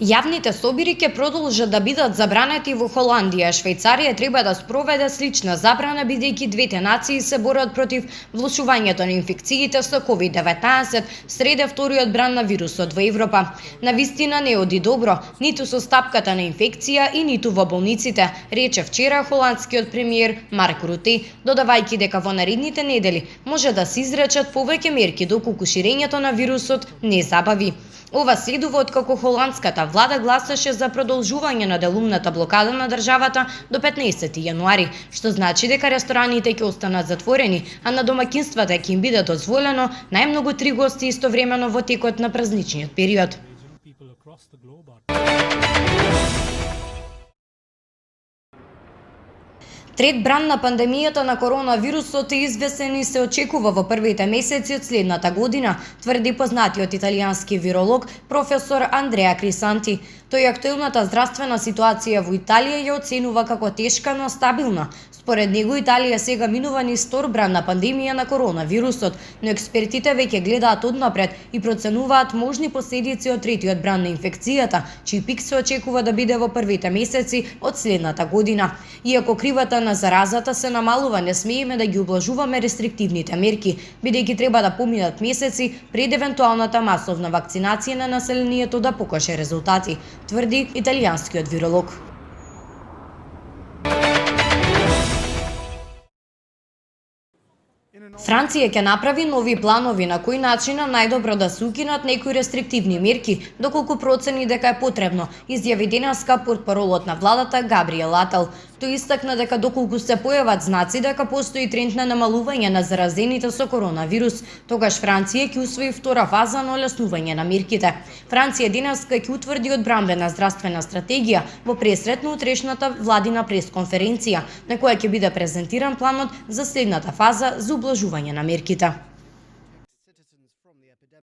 Јавните собири ќе продолжат да бидат забранети во Холандија. Швајцарија треба да спроведе слична забрана, бидејќи двете нации се борат против влошувањето на инфекциите со COVID-19 среде вториот бран на вирусот во Европа. Навистина не оди добро, ниту со стапката на инфекција и ниту во болниците, рече вчера холандскиот премиер Марк Руте, додавајќи дека во наредните недели може да се изречат повеќе мерки доколку ширењето на вирусот не забави. Ова следува откако холандската влада гласаше за продолжување на делумната блокада на државата до 15 јануари, што значи дека рестораните ќе останат затворени, а на домаќинствата ќе им биде дозволено најмногу 3 гости истовремено во текот на празничниот период. Трет бран на пандемијата на коронавирусот е известен и се очекува во првите месеци од следната година, тврди познатиот италијански виролог професор Андреа Крисанти. Тој актуелната здравствена ситуација во Италија ја оценува како тешка, но стабилна. Според него Италија сега минува низ втор бран на пандемија на коронавирусот, но експертите веќе гледаат однапред и проценуваат можни последици од третиот бран на инфекцијата, чиј пик се очекува да биде во првите месеци од следната година. Иако кривата на заразата се намалува, не смееме да ги облажуваме рестриктивните мерки, бидејќи треба да поминат месеци пред евентуалната масовна вакцинација на населението да покаже резултати, тврди италијанскиот виролог. Франција ќе направи нови планови на кој начин најдобро да се укинат некои рестриктивни мерки, доколку процени дека е потребно, изјави денеска портпаролот на владата Габриел Атал. Тој истакна дека доколку се појават знаци дека постои тренд на намалување на заразените со коронавирус, тогаш Франција ќе усвои втора фаза на олеснување на мерките. Франција денеска ќе утврди одбранбена здравствена стратегија во пресрет на утрешната владина пресконференција, на која ќе биде презентиран планот за следната фаза за облажување на мерките.